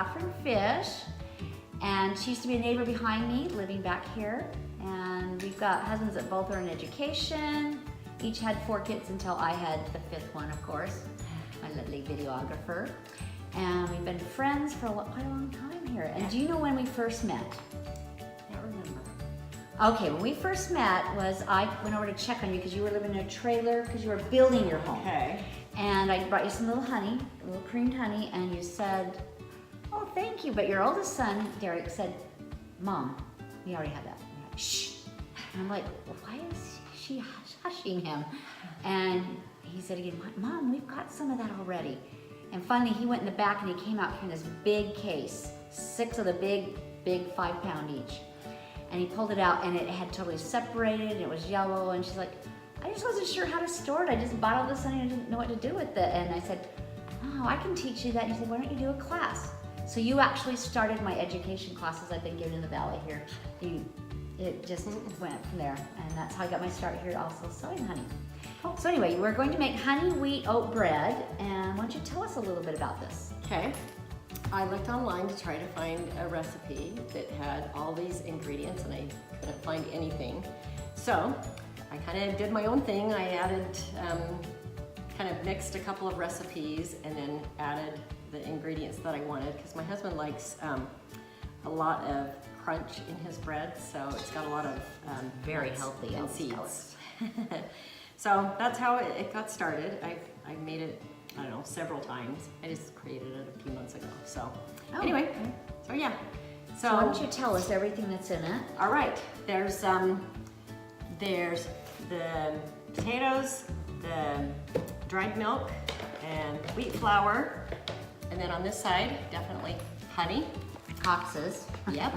Catherine Fish, and she used to be a neighbor behind me, living back here. And we've got husbands that both are in education. Each had 4 kids until I had the 5th one, of course, my lovely videographer. And we've been friends for quite a long time here. And do you know when we first met? Can't remember. Okay, when we first met was I went over to check on you because you were living in a trailer because you were building your home. Okay. And I brought you some little honey, a little creamed honey, and you said, oh, thank you. But your oldest son, Derek, said, Mom, we already had that. And I'm like, shh. And I'm like, well, why is she hushing him? And he said again, Mom, we've got some of that already. And finally, he went in the back and he came out here in this big case, 6 of the big 5-pound each. And he pulled it out and it had totally separated and it was yellow. And she's like, I just wasn't sure how to store it. I just bought all this honey and I didn't know what to do with it. And I said, oh, I can teach you that. And he said, why don't you do a class? So you actually started my education classes I've been giving in the valley here. It just went from there. And that's how I got my start here also sewing honey. So anyway, we're going to make honey wheat oat bread. And why don't you tell us a little bit about this? Okay. I looked online to try to find a recipe that had all these ingredients and I couldn't find anything. So I kind of did my own thing. I added, kind of mixed a couple of recipes and then added the ingredients that I wanted because my husband likes a lot of crunch in his bread, so it's got a lot of very nuts healthy and seeds. So that's how it got started. I made it, I don't know, several times. I just created it a few months ago. So anyway, okay. so yeah. So why don't you tell us everything that's in it? All right, there's the potatoes, the dried milk, and wheat flour, and then on this side, definitely honey. Coxes. Yep.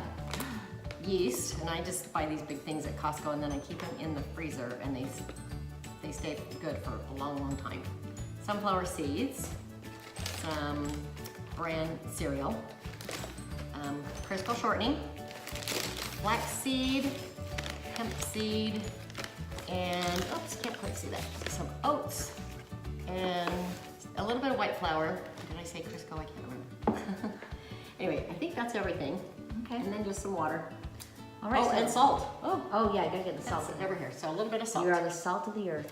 Yeast, and I just buy these big things at Costco, and then I keep them in the freezer, and they stay good for a long, long time. Sunflower seeds, some bran cereal, Crisco shortening, flaxseed, hemp seed, and oops, can't quite see that. Some oats, and a little bit of white flour. Did I say Crisco? I can't remember. Anyway, I think that's everything. Okay. And then just some water. All right. Oh, and salt. Oh yeah, I gotta get the salt in there. Over here. So a little bit of salt. You are the salt of the earth.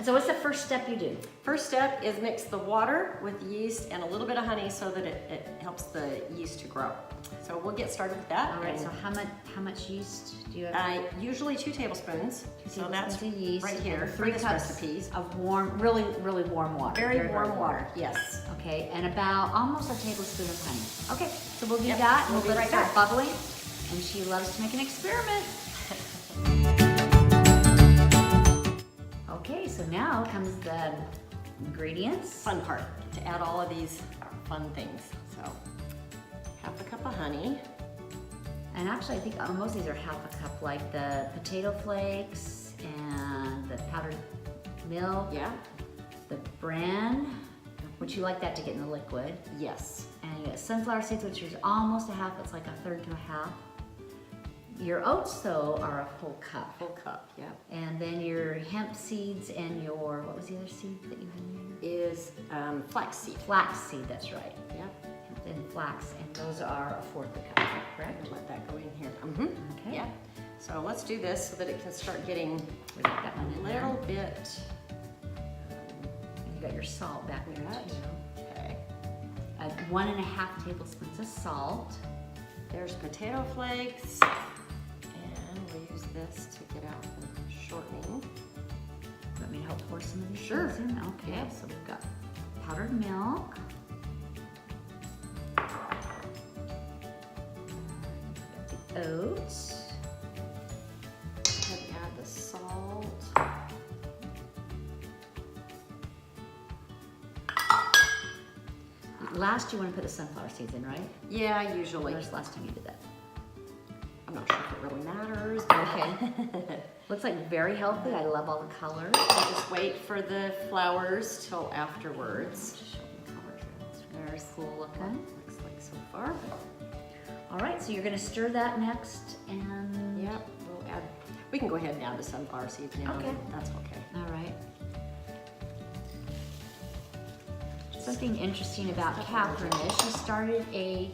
So what's the first step you do? First step is mix the water with yeast and a little bit of honey so that it helps the yeast to grow. So we'll get started with that. All right. So how much yeast do you have? Usually 2 tablespoons. So that's of yeast, right here. 3 for this cups recipes. of warm, really warm water. Very warm water. Yes. Okay, and about almost a tablespoon of honey. Okay, so we'll do Yep, that. we'll We'll be let right it start back. bubbling. And she loves to make an experiment. Okay, so now comes the ingredients. Fun part, to add all of these fun things. So, half a cup of honey. And actually, I think most of these are half a cup, like the potato flakes and the powdered milk. Yeah. The bran, which you like that to get in the liquid. Yes. And you got sunflower seeds, which is almost a half. It's like a third to a half. Your oats, though, are a full cup. Full cup, yeah. And then your hemp seeds and your, what was the other seed that you had in there? Is flax seed. Flax seed, that's right. Yeah. Hemp and flax, and those are a fourth a cup, correct? Let that go in here. Mm-hmm. Okay. Yeah. So let's do this so that it can start getting We got that one a in there. little bit. And you got your salt back there, That. too. Okay. 1.5 tablespoons of salt. There's potato flakes. And we'll use this to get out the shortening. Want me to help pour some of these Sure. things in? Okay, Yeah. so we've got powdered milk. The oats. And add the salt. Last, you want to put the sunflower seeds in, right? Yeah, usually. When was the last time you did that? I'm not sure if it really matters. Okay. Looks like very healthy. I love all the colors. I'll just wait for the flowers till afterwards. Just show the colors. It's very cool looking. Looks like so far. All right, so you're going to stir that next, and Yep, we'll add. We can go ahead and add the sunflower seeds now. Okay. That's okay. all right. Something interesting about Catherine is she started a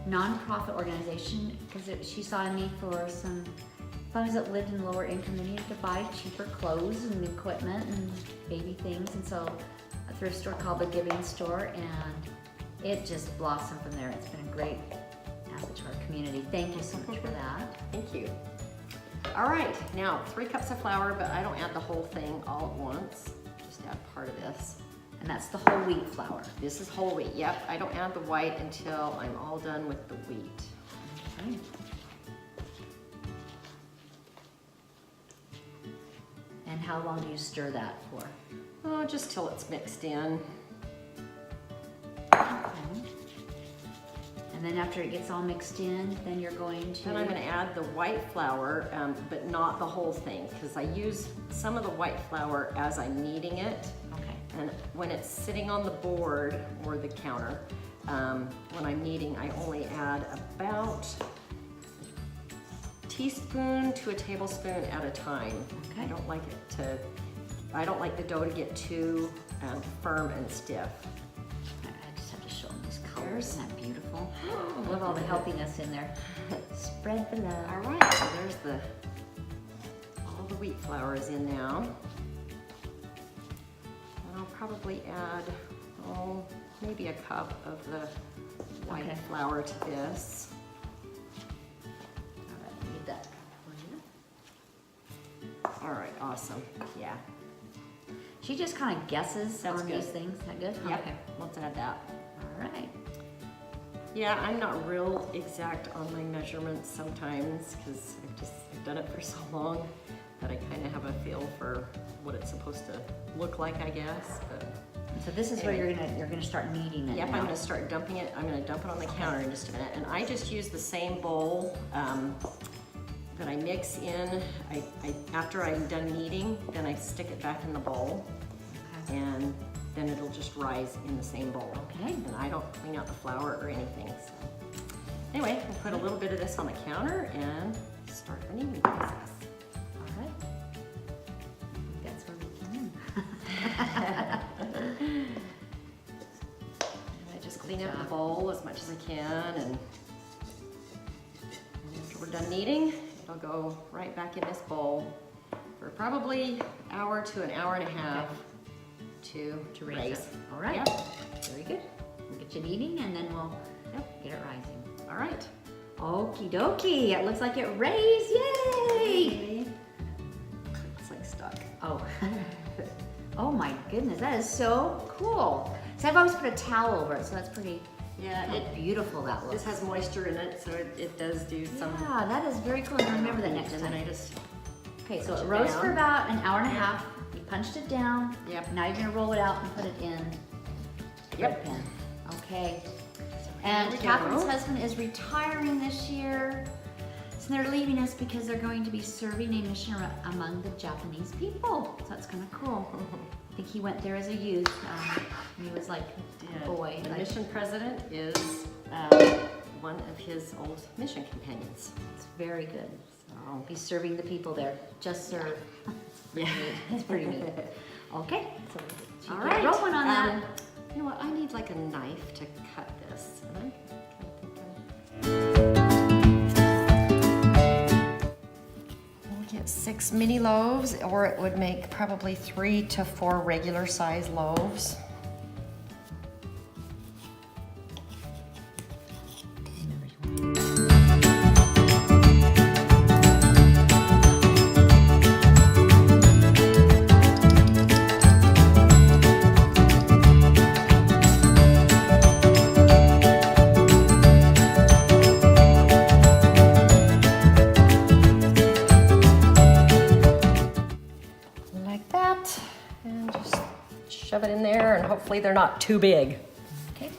nonprofit organization because she saw a need for some families that lived in lower income and needed to buy cheaper clothes and equipment and baby things. And so a thrift store called the Giving Store, and it just blossomed from there. It's been a great asset to our community. Thank you so much for that. Thank you. All right, now 3 cups of flour, but I don't add the whole thing all at once. Just add part of this. And that's the whole wheat flour. This is whole wheat, yep. I don't add the white until I'm all done with the wheat. Okay. And how long do you stir that for? Oh, just till it's mixed in. Okay. And then after it gets all mixed in, then you're going to... Then I'm going to add the white flour, but not the whole thing, because I use some of the white flour as I'm kneading it. Okay. And when it's sitting on the board or the counter, when I'm kneading, I only add about a teaspoon to a tablespoon at a time. Okay. I don't like the dough to get too firm and stiff. I just have to show them these colors. Isn't that beautiful? I love all the healthiness in there. Spread the love. All right, so there's all the wheat flour is in now. And I'll probably add, maybe a cup of the white flour to this. All right, need that for you. All right, awesome, yeah. She just kind of guesses That's on good. these things. Is that good? Yep, Okay. let's add that. All right. Yeah, I'm not real exact on my measurements sometimes because I've done it for so long that I kind of have a feel for what it's supposed to look like, I guess. But So this is where you're gonna start kneading it. yep, now. I'm gonna start dumping it. I'm gonna dump it on the counter in just a minute. And I just use the same bowl that I mix in. After I'm done kneading, then I stick it back in the bowl. Okay. And then it'll just rise in the same bowl. Okay. And I don't clean out the flour or anything. So. Anyway, we'll put a little bit of this on the counter and start the kneading process. All right. That's where we can. I just clean out the bowl as much as I can, and after we're done kneading, it'll go right back in this bowl for probably an hour to an hour and a half to raise raise. it. All right. Yep. Very good. We'll get you kneading and then we'll get it rising. All right. Okie dokie. It looks like it raised. Yay! It's like stuck. Oh. Oh my goodness, that is so cool. So I've always put a towel over it, so that's pretty beautiful that looks. This has moisture in it, so it does do some. Yeah, that is very cool. And remember that next And time. then I just Okay, so punch it it rose down. for about an hour and a half. You punched it down. Yep. Now you're gonna roll it out and put it in the bread pan. Okay. And we go. Catherine's husband is retiring this year. So they're leaving us because they're going to be serving a mission among the Japanese people. So that's kind of cool. I think he went there as a youth. He was like a boy. The like- mission president is one of his old mission companions. It's very good. So, Be serving the people there. Just serve. yeah. It's pretty neat. Okay. So she All get right. rolling on that. You know what? I need like a knife to cut this. And I'm we'll get 6 mini loaves, or it would make probably 3 to 4 regular size loaves. Like that, and just shove it in there, and hopefully they're not too big. Okay.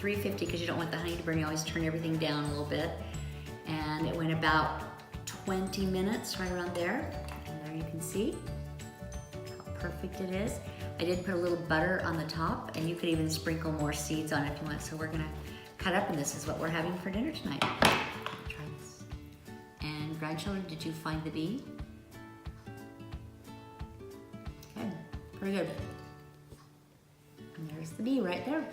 350 because you don't want the honey to burn. You always turn everything down a little bit. And it went about 20 minutes, right around there. And there you can see how perfect it is. I did put a little butter on the top, and you could even sprinkle more seeds on it if you want. So we're gonna cut up, and this is what we're having for dinner tonight. Try this. And grandchildren, did you find the bee? Okay, pretty good. And there's the bee right there.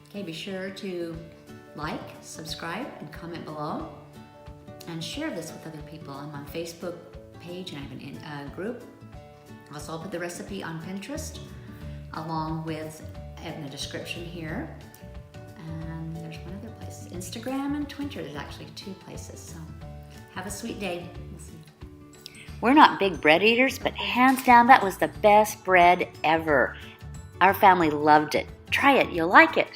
Okay, be sure to like, subscribe, and comment below. And share this with other people. I'm on Facebook page, and I have a group. Also, I'll put the recipe on Pinterest, along with in the description here. And there's one other place, Instagram and Twitter. There's actually 2 places. So have a sweet day. We'll see. We're not big bread eaters, but hands down, that was the best bread ever. Our family loved it. Try it, you'll like it.